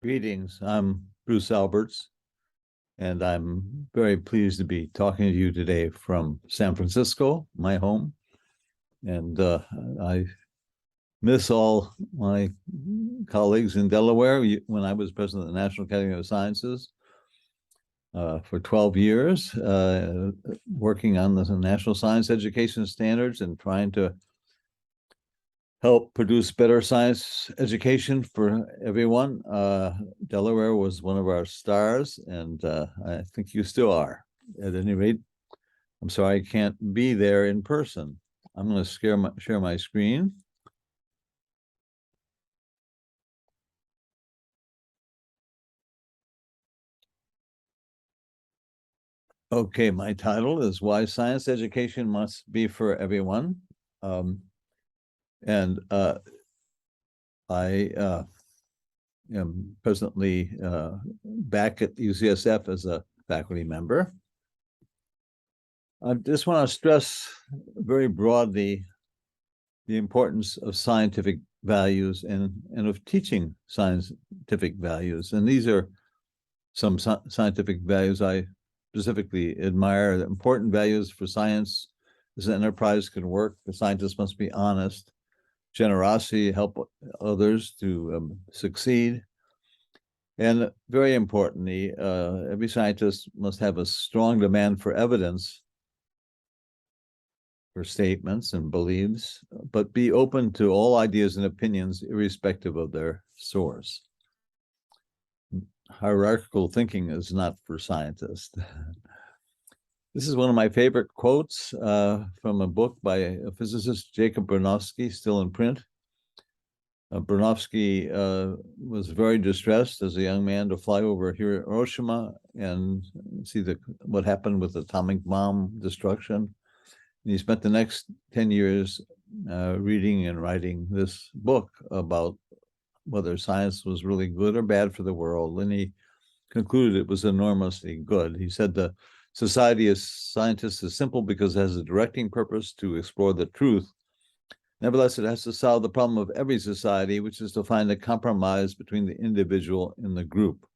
Greetings, I'm Bruce Alberts, and I'm very pleased to be talking to you today from San Francisco, my home. And I miss all my colleagues in Delaware when I was president of the National Academy of Sciences for 12 years, working on the national science education standards and trying to help produce better science education for everyone. Delaware was one of our stars, and I think you still are. At any rate, I'm sorry I can't be there in person. I'm going to share my screen. Okay, my title is Why Science Education Must Be for Everyone. And I am presently back at UCSF as a faculty member. I just want to stress very broadly the importance of scientific values and of teaching scientific values. And these are some scientific values I specifically admire. The important values for science is an enterprise can work. The scientists must be honest, generosity, help others to succeed. And very importantly, every scientist must have a strong demand for evidence for statements and beliefs, but be open to all ideas and opinions, irrespective of their source. Hierarchical thinking is not for scientists. This is one of my favorite quotes from a book by a physicist, Jacob Bronowski, still in print. Bronowski was very distressed as a young man to fly over Hiroshima and see what happened with atomic bomb destruction. And he spent the next 10 years reading and writing this book about whether science was really good or bad for the world. And he concluded it was enormously good. He said the society of scientists is simple because it has a directing purpose to explore the truth. Nevertheless, it has to solve the problem of every society, which is to find a compromise between the individual and the group.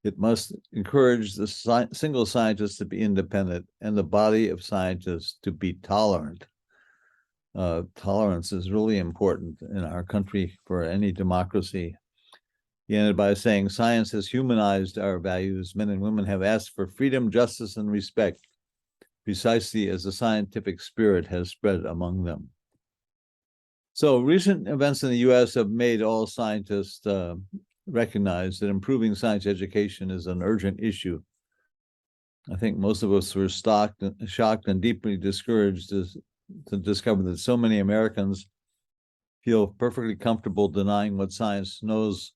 It must encourage the single scientist to be independent and the body of scientists to be tolerant. Tolerance is really important in our country for any democracy. He ended by saying, science has humanized our values. Men and women have asked for freedom, justice, and respect, precisely as the scientific spirit has spread among them. So recent events in the US have made all scientists recognize that improving science education is an urgent issue. I think most of us were shocked and deeply discouraged to discover that so many Americans feel perfectly comfortable denying what science knows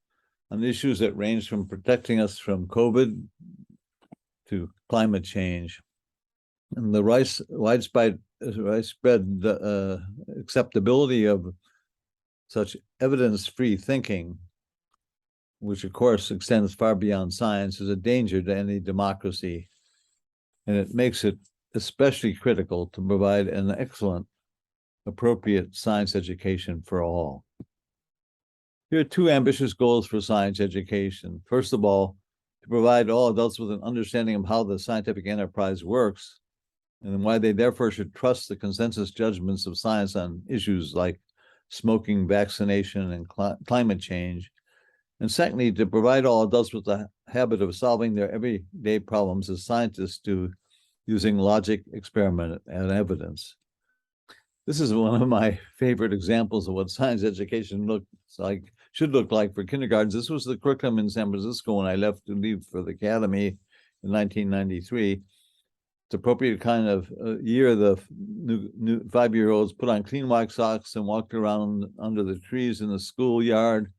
on issues that range from protecting us from COVID to climate change. And the widespread acceptability of such evidence-free thinking, which of course extends far beyond science, is a danger to any democracy. And it makes it especially critical to provide an excellent, appropriate science education for all. Here are two ambitious goals for science education. First of all, to provide all adults with an understanding of how the scientific enterprise works and why they therefore should trust the consensus judgments of science on issues like smoking, vaccination, and climate change. And secondly, to provide all adults with the habit of solving their everyday problems as scientists do, using logic, experiment, and evidence. This is one of my favorite examples of what science education should look like for kindergartens. This was the curriculum in San Francisco when I left to leave for the academy in 1993. It's appropriate kind of year the new 5-year-olds put on clean white socks and walked around under the trees in the schoolyard.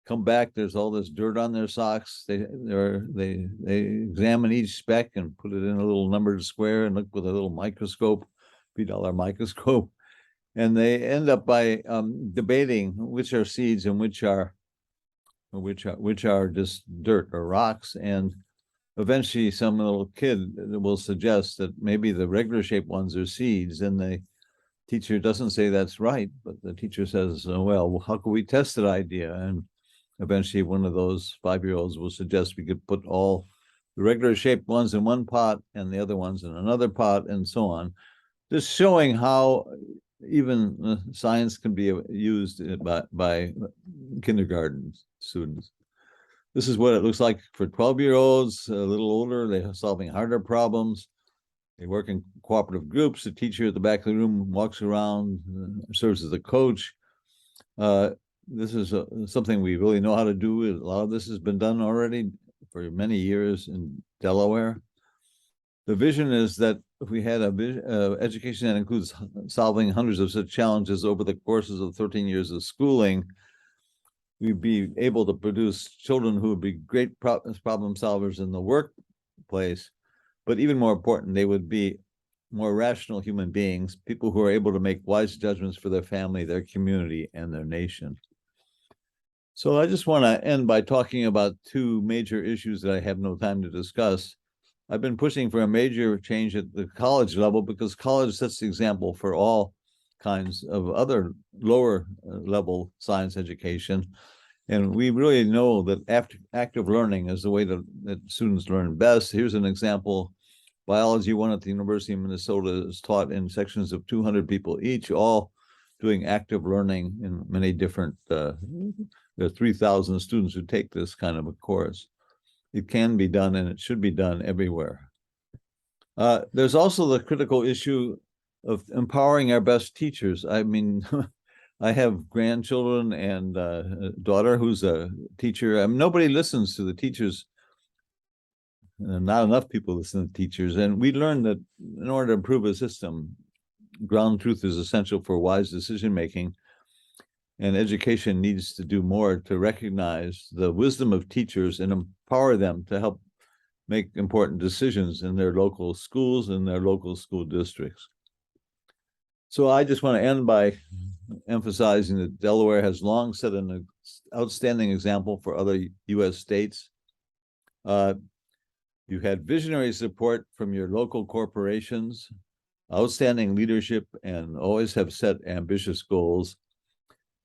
Come back, there's all this dirt on their socks. They examine each speck and put it in a little numbered square and look with a little microscope, $3 microscope. And they end up by debating which are seeds and which are just dirt or rocks. And eventually some little kid will suggest that maybe the regular shaped ones are seeds, and the teacher doesn't say that's right, but the teacher says, well, how can we test that idea? And eventually one of those 5-year-olds will suggest we could put all the regular shaped ones in one pot and the other ones in another pot, and so on. Just showing how even science can be used by kindergarten students. This is what it looks like for 12-year-olds, a little older. They're solving harder problems. They work in cooperative groups. The teacher at the back of the room walks around, serves as a coach. This is something we really know how to do. A lot of this has been done already for many years in Delaware. The vision is that if we had a education that includes solving hundreds of such challenges over the courses of 13 years of schooling, we'd be able to produce children who would be great problem solvers in the workplace, but even more important, they would be more rational human beings, people who are able to make wise judgments for their family, their community, and their nation. So I just want to end by talking about two major issues that I have no time to discuss. I've been pushing for a major change at the college level because college sets the example for all kinds of other lower level science education. And we really know that active learning is the way that students learn best. Here's an example. Biology 1 at the University of Minnesota is taught in sections of 200 people each, all doing active learning in many different, there are 3,000 students who take this kind of a course. It can be done and it should be done everywhere. There's also the critical issue of empowering our best teachers. I mean, I have grandchildren and a daughter who's a teacher. I mean, nobody listens to the teachers. Not enough people listen to teachers. And we learned that in order to improve a system, ground truth is essential for wise decision-making. And education needs to do more to recognize the wisdom of teachers and empower them to help make important decisions in their local schools and their local school districts. So I just want to end by emphasizing that Delaware has long set an outstanding example for other U.S. states. You had visionary support from your local corporations, outstanding leadership, and always have set ambitious goals.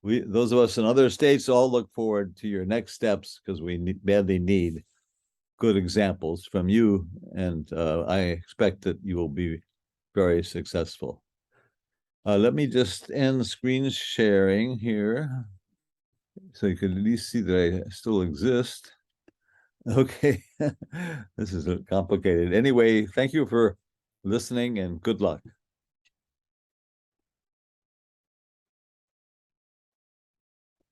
Those of us in other states all look forward to your next steps because we badly need good examples from you, and I expect that you will be very successful. Let me just end screen sharing here so you can at least see that I still exist. Okay, this is complicated. Anyway, thank you for listening and good luck.